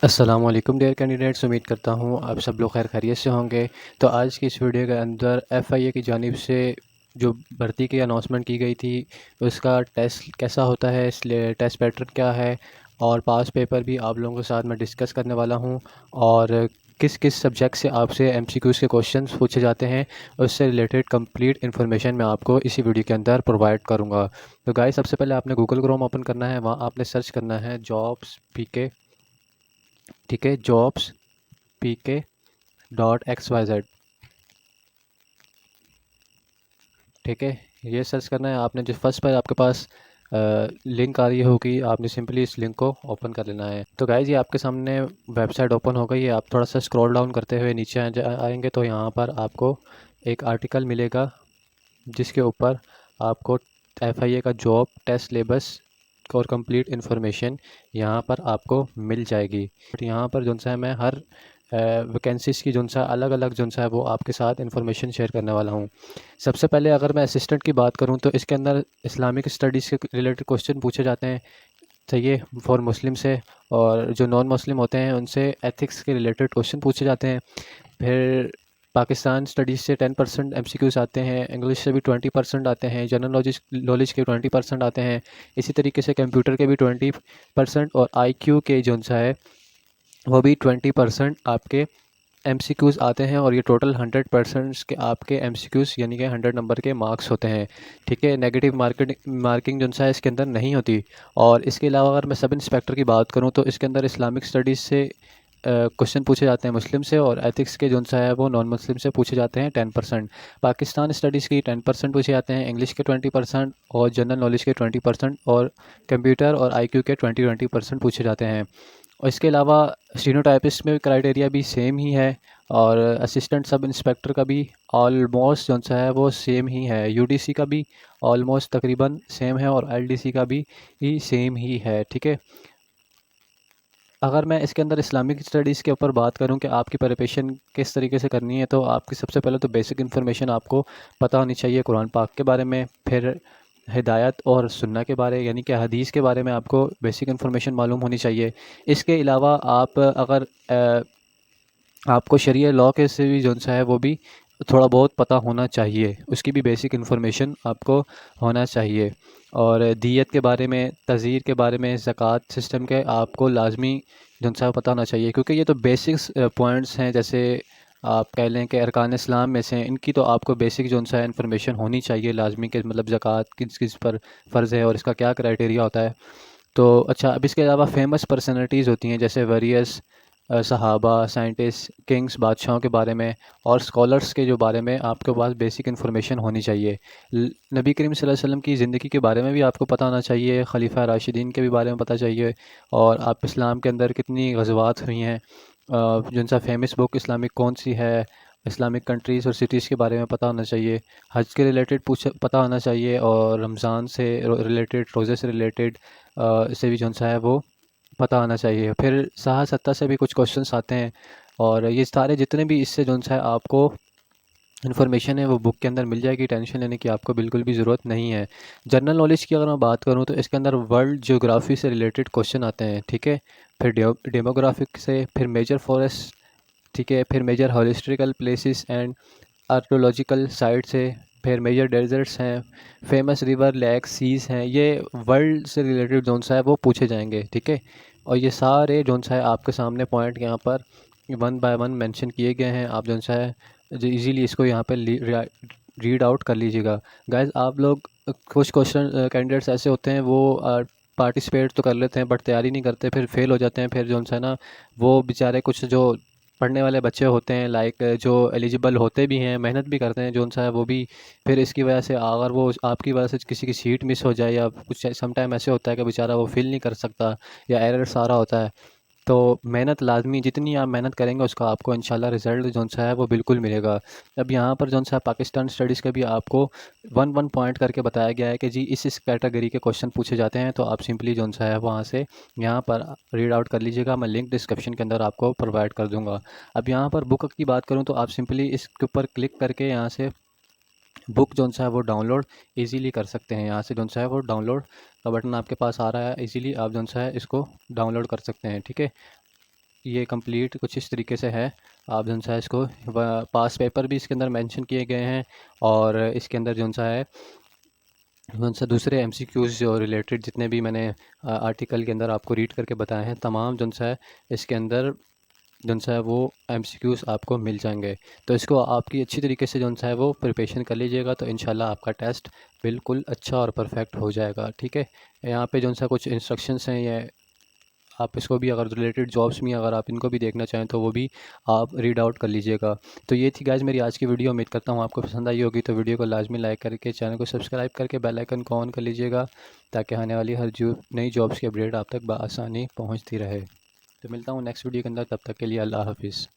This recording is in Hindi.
अस्सलाम वालेकुम डियर कैंडिडेट्स, उम्मीद करता हूँ आप सब लोग खैर खैरियत से होंगे। तो आज की इस वीडियो के अंदर एफआईए की जानिब से जो भर्ती की अनाउंसमेंट की गई थी उसका टेस्ट कैसा होता है, इसलिए टेस्ट पैटर्न क्या है और पास पेपर भी आप लोगों के साथ मैं डिस्कस करने वाला हूँ। और किस किस सब्जेक्ट से आपसे एमसीक्यूज़ के क्वेश्चंस पूछे जाते हैं उससे रिलेटेड कंप्लीट इन्फॉर्मेशन मैं आपको इसी वीडियो के अंदर प्रोवाइड करूँगा। तो गाइस, सबसे पहले आपने गूगल क्रोम ओपन करना है, वहाँ आपने सर्च करना है जॉब्स पीके। ठीक है, जॉब्स pk.xyz। ठीक है, ये सर्च करना है आपने। जो फर्स्ट पर आपके पास लिंक आ रही होगी, आपने सिंपली इस लिंक को ओपन कर लेना है। तो गाइज, ये आपके सामने वेबसाइट ओपन हो गई है। आप थोड़ा सा स्क्रॉल डाउन करते हुए नीचे आएंगे तो यहाँ पर आपको एक आर्टिकल मिलेगा जिसके ऊपर आपको एफआईए का जॉब टेस्ट सिलेबस और कंप्लीट इन्फॉर्मेशन यहाँ पर आपको मिल जाएगी। बट यहाँ पर जो सा है मैं हर वैकेंसीज़ की जो सा अलग अलग जो सा है वो आपके साथ इन्फॉर्मेशन शेयर करने वाला हूँ। सबसे पहले अगर मैं असिस्टेंट की बात करूँ तो इसके अंदर इस्लामिक स्टडीज़ के रिलेटेड क्वेश्चन पूछे जाते हैं, चाहिए फॉर मुस्लिम से। और जो नॉन मुस्लिम होते हैं उनसे एथिक्स के रिलेटेड क्वेश्चन पूछे जाते हैं। फिर पाकिस्तान स्टडीज़ से 10% एमसीक्यूज़ आते हैं, इंग्लिश से भी 20% आते हैं, जनरल नॉलेज के 20% आते हैं। इसी तरीके से कंप्यूटर के भी 20% और आईक्यू के जो सा है वो भी 20% आपके एमसीक्यूज़ आते हैं। और ये टोटल 100% के आपके एमसीक्यूज़ यानी कि 100 नंबर के मार्क्स होते हैं। ठीक है, नेगेटिव मार्किंग जो सा है इसके अंदर नहीं होती। और इसके अलावा अगर मैं सब इंस्पेक्टर की बात करूं तो इसके अंदर इस्लामिक स्टडीज़ से क्वेश्चन पूछे जाते हैं मुस्लिम से, और एथिक्स के जो सा है वो नॉन मुस्लिम से पूछे जाते हैं 10%। पाकिस्तान स्टडीज़ की 10% पूछे जाते हैं, इंग्लिश के 20% और जनरल नॉलेज के 20%, और कंप्यूटर और आईक्यू के 20% पूछे जाते हैं। और इसके अलावा स्टीनोटाइपिस्ट में क्राइटेरिया भी सेम ही है, और असिस्टेंट सब इंस्पेक्टर का भी ऑलमोस्ट जो सा है वो सेम ही है। यूडीसी का भी ऑलमोस्ट तकरीबन सेम है, और एलडीसी का भी सेम ही है। ठीक है, अगर मैं इसके अंदर इस्लामिक स्टडीज़ के ऊपर बात करूं कि आपकी प्रिपरेशन किस तरीके से करनी है, तो आपकी सबसे पहले तो बेसिक इन्फॉर्मेशन आपको पता होनी चाहिए कुरान पाक के बारे में। फिर हिदायत और सुन्ना के बारे यानी कि हदीस के बारे में आपको बेसिक इन्फॉर्मेशन मालूम होनी चाहिए। इसके अलावा आप अगर आपको शरिया लॉ के से भी जो सा है वो भी थोड़ा बहुत पता होना चाहिए, उसकी भी बेसिक इन्फॉर्मेशन आपको होना चाहिए। और दियत के बारे में, तज़ीर के बारे में, ज़कात सिस्टम के आपको लाजमी जो सा पता होना चाहिए, क्योंकि ये तो बेसिक्स पॉइंट्स हैं। जैसे आप कह लें कि अरकान इस्लाम में से इनकी तो आपको बेसिक जो सा है इन्फॉर्मेशन होनी चाहिए लाजमी के, मतलब ज़कात किस किस पर फ़र्ज़ है और इसका क्या क्राइटेरिया होता है। तो अच्छा, अब इसके अलावा फेमस पर्सनैलिटीज़ होती हैं जैसे वेरियस सहाबा, साइंटिस्ट, किंग्स, बादशाहों के बारे में और स्कॉलर्स के जो बारे में आपके पास बेसिक इन्फॉर्मेशन होनी चाहिए। नबी करीम सल्लल्लाहु अलैहि वसल्लम की ज़िंदगी के बारे में भी आपको पता होना चाहिए, खलीफा राशिदीन के भी बारे में पता चाहिए, और आप इस्लाम के अंदर कितनी गज़वात हुई हैं, जिन सा फेमस बुक इस्लामिक कौन सी है, इस्लामिक कंट्रीज़ और सिटीज़ के बारे में पता होना चाहिए, हज के रिलेटेड पूछ पता होना चाहिए, और रमज़ान से रिलेटेड, रोज़े से रिलेटेड से भी जो सा है वो पता होना चाहिए। फिर साहा सत्ता से भी कुछ क्वेश्चंस आते हैं, और ये सारे जितने भी इससे जो सा है आपको इन्फॉर्मेशन है वो बुक के अंदर मिल जाएगी, टेंशन लेने की आपको बिल्कुल भी ज़रूरत नहीं है। जनरल नॉलेज की अगर मैं बात करूँ तो इसके अंदर वर्ल्ड ज्योग्राफी से रिलेटेड क्वेश्चन आते हैं। ठीक है, फिर डेमोग्राफिक से, फिर मेजर फॉरेस्ट, ठीक है, फिर major historical places and archaeological site से, फिर मेजर डेजर्ट्स हैं, फेमस रिवर, लेक, सीज़ हैं। ये वर्ल्ड से रिलेटेड जोन सा है वो पूछे जाएंगे। ठीक है, और ये सारे जोन सा है आपके सामने पॉइंट यहाँ पर वन बाय वन मेंशन किए गए हैं। आप जोन सा है जो इजीली इसको यहाँ पे रीड आउट कर लीजिएगा। गाइस, आप लोग कुछ क्वेश्चन कैंडिडेट्स ऐसे होते हैं वो पार्टिसिपेट तो कर लेते हैं बट तैयारी नहीं करते, फिर फेल हो जाते हैं। फिर जो है ना, वो बेचारे कुछ जो पढ़ने वाले बच्चे होते हैं, लाइक जो एलिजिबल होते भी हैं, मेहनत भी करते हैं जो सा है वो भी, फिर इसकी वजह से अगर वो आपकी वजह से किसी की सीट मिस हो जाए या कुछ सम टाइम ऐसे होता है कि बेचारा वो फिल नहीं कर सकता या एरर सारा होता है। तो मेहनत लाजमी, जितनी आप मेहनत करेंगे उसका आपको इंशाल्लाह रिज़ल्ट जो सा है वो बिल्कुल मिलेगा। अब यहाँ पर जो सा पाकिस्तान स्टडीज़ का भी आपको वन वन पॉइंट करके बताया गया है कि जी इस कैटेगरी के क्वेश्चन पूछे जाते हैं, तो आप सिंपली जो सा है वहाँ से यहाँ पर रीड आउट कर लीजिएगा। मैं लिंक डिस्क्रिप्शन के अंदर आपको प्रोवाइड कर दूँगा। अब यहाँ पर बुक की बात करूँ तो आप सिंपली इसके ऊपर क्लिक करके यहाँ से बुक जो सा है वो डाउनलोड इजीली कर सकते हैं। यहाँ से जो सा है वो डाउनलोड का बटन आपके पास आ रहा है, इजीली आप जो सा है इसको डाउनलोड कर सकते हैं। ठीक है, ये कंप्लीट कुछ इस तरीके से है। आप जो सा इसको पास पेपर भी इसके अंदर मेंशन किए गए हैं, और इसके अंदर जो सा है सा दूसरे एमसीक्यूज़ जो रिलेटेड जितने भी मैंने आर्टिकल के अंदर आपको रीड करके बताए हैं, तमाम जो सा है इसके अंदर जो सा है वो एमसीक्यूज़ आपको मिल जाएंगे। तो इसको आपकी अच्छी तरीके से जो सा है वो प्रिपरेशन कर लीजिएगा, तो इंशाल्लाह आपका टेस्ट बिल्कुल अच्छा और परफेक्ट हो जाएगा। ठीक है, यहाँ पे जो सा कुछ इंस्ट्रक्शंस हैं, ये आप इसको भी अगर रिलेटेड जॉब्स में अगर आप इनको भी देखना चाहें तो वो भी आप रीड आउट कर लीजिएगा। तो ये थी गाइज़ मेरी आज की वीडियो। उम्मीद करता हूँ आपको पसंद आई होगी। तो वीडियो को लाजमी लाइक करके चैनल को सब्सक्राइब करके बेल आइकन को ऑन कर लीजिएगा, ताकि आने वाली हर जो नई जॉब्स की अपडेट आप तक बआसानी पहुँचती रहे। तो मिलता हूँ नेक्स्ट वीडियो के अंदर, तब तक के लिए अल्लाह हाफिज़।